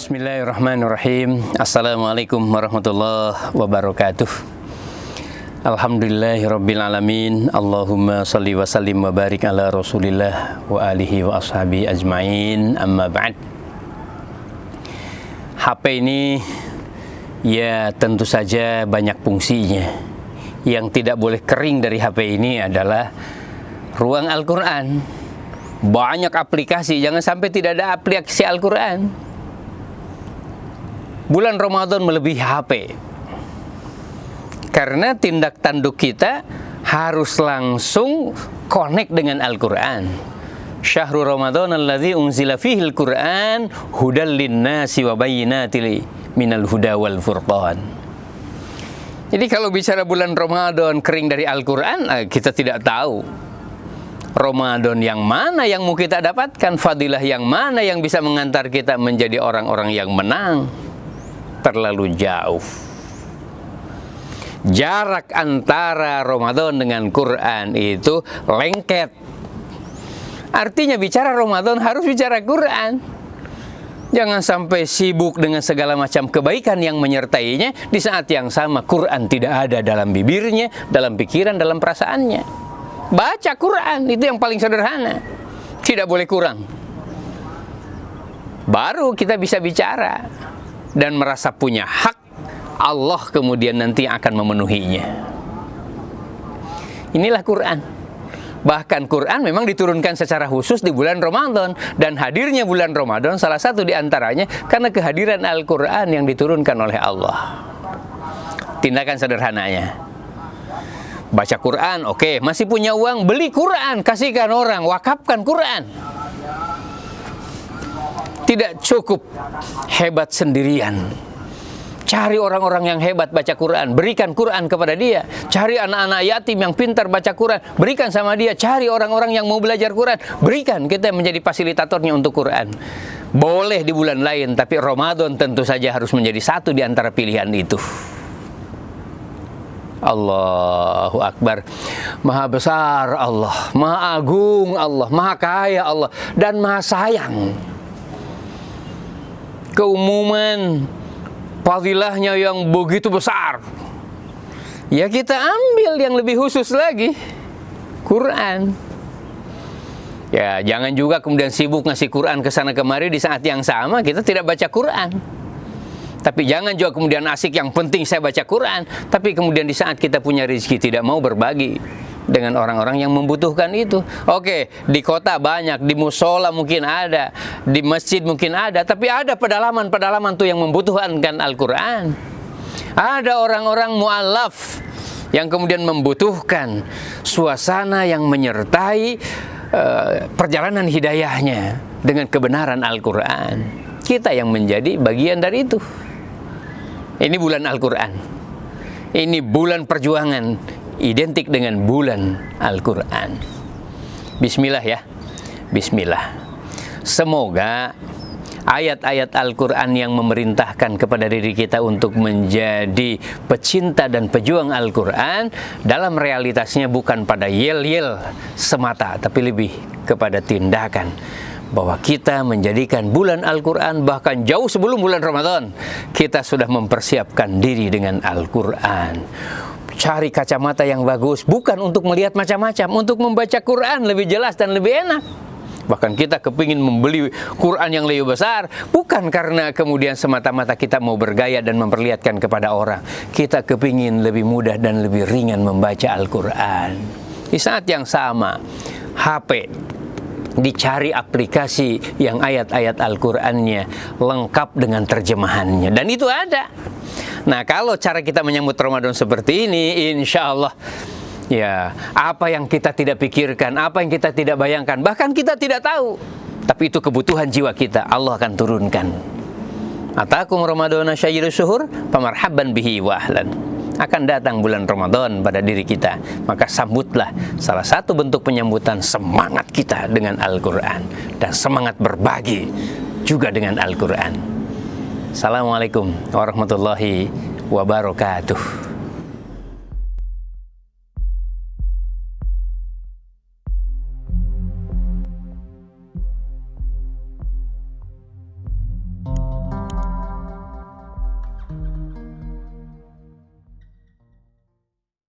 Bismillahirrahmanirrahim. Assalamualaikum warahmatullahi wabarakatuh. Alhamdulillahirabbil alamin. Allahumma shalli wa sallim wa barik ala Rasulillah wa alihi wa ashabi ajmain. Amma ba'd. HP ini ya tentu saja banyak fungsinya. Yang tidak boleh kering dari HP ini adalah ruang Al-Qur'an. Banyak aplikasi, jangan sampai tidak ada aplikasi Al-Qur'an. Bulan Ramadan melebihi HP, karena tindak tanduk kita harus langsung connect dengan Al-Quran. Syahrul Ramadan alladzi unzila fihil Quran hudal linnasi wa bayyinatil minal huda wal furqan. Jadi kalau bicara bulan Ramadan kering dari Al-Quran, kita tidak tahu Ramadan yang mana yang mau kita dapatkan, fadilah yang mana yang bisa mengantar kita menjadi orang-orang yang menang. Terlalu jauh jarak antara Ramadan dengan Quran itu lengket. Artinya bicara Ramadan harus bicara Quran. Jangan sampai sibuk dengan segala macam kebaikan yang menyertainya, di saat yang sama Quran tidak ada dalam bibirnya, dalam pikiran, dalam perasaannya. Baca Quran, itu yang paling sederhana, tidak boleh kurang. Baru kita bisa bicara dan merasa punya hak, Allah kemudian nanti akan memenuhinya. Inilah Quran. Bahkan Quran memang diturunkan secara khusus di bulan Ramadan, dan hadirnya bulan Ramadan salah satu di antaranya karena kehadiran Al-Quran yang diturunkan oleh Allah. Tindakan sederhananya, baca Quran, oke, masih punya uang, beli Quran, kasihkan orang, wakafkan Quran. Tidak cukup hebat sendirian. Cari orang-orang yang hebat baca Quran, berikan Quran kepada dia. Cari anak-anak yatim yang pintar baca Quran, berikan sama dia. Cari orang-orang yang mau belajar Quran, berikan. Kita menjadi fasilitatornya untuk Quran. Boleh di bulan lain, tapi Ramadan tentu saja harus menjadi satu di antara pilihan itu. Allahu Akbar. Maha besar Allah, maha agung Allah, maha kaya Allah, dan maha sayang. Keumuman fadilahnya yang begitu besar, ya kita ambil yang lebih khusus lagi, Quran. Ya jangan juga kemudian sibuk ngasih Quran ke sana kemari, di saat yang sama kita tidak baca Quran. Tapi jangan juga kemudian asik yang penting saya baca Quran, tapi kemudian di saat kita punya rezeki tidak mau berbagi dengan orang-orang yang membutuhkan itu. Oke, di kota banyak, di musola mungkin ada, di masjid mungkin ada, tapi ada pedalaman-pedalaman tuh yang membutuhkan Al-Quran. Ada orang-orang mu'alaf yang kemudian membutuhkan suasana yang menyertai perjalanan hidayahnya dengan kebenaran Al-Quran. Kita yang menjadi bagian dari itu. Ini bulan Al-Quran. Ini bulan perjuangan, identik dengan bulan Al-Quran. Bismillah ya, bismillah. Semoga ayat-ayat Al-Quran yang memerintahkan kepada diri kita untuk menjadi pecinta dan pejuang Al-Quran, dalam realitasnya bukan pada yel-yel semata, tapi lebih kepada tindakan. Bahwa kita menjadikan bulan Al-Quran, bahkan jauh sebelum bulan Ramadan, kita sudah mempersiapkan diri dengan Al-Quran. Cari kacamata yang bagus, bukan untuk melihat macam-macam, untuk membaca Quran lebih jelas dan lebih enak. Bahkan kita kepingin membeli Quran yang lebih besar, bukan karena kemudian semata-mata kita mau bergaya dan memperlihatkan kepada orang. Kita kepingin lebih mudah dan lebih ringan membaca Al-Quran. Di saat yang sama, HP dicari aplikasi yang ayat-ayat Al-Qur'annya lengkap dengan terjemahannya, dan itu ada. Nah, kalau cara kita menyambut Ramadan seperti ini, insya Allah ya, apa yang kita tidak pikirkan, apa yang kita tidak bayangkan, bahkan kita tidak tahu, tapi itu kebutuhan jiwa kita, Allah akan turunkan. Atakum Ramadana syairus syuhur famarhaban bihi wa ahlan. Akan datang bulan Ramadan pada diri kita, maka sambutlah. Salah satu bentuk penyambutan semangat kita dengan Al-Quran, dan semangat berbagi juga dengan Al-Quran. Assalamualaikum warahmatullahi wabarakatuh.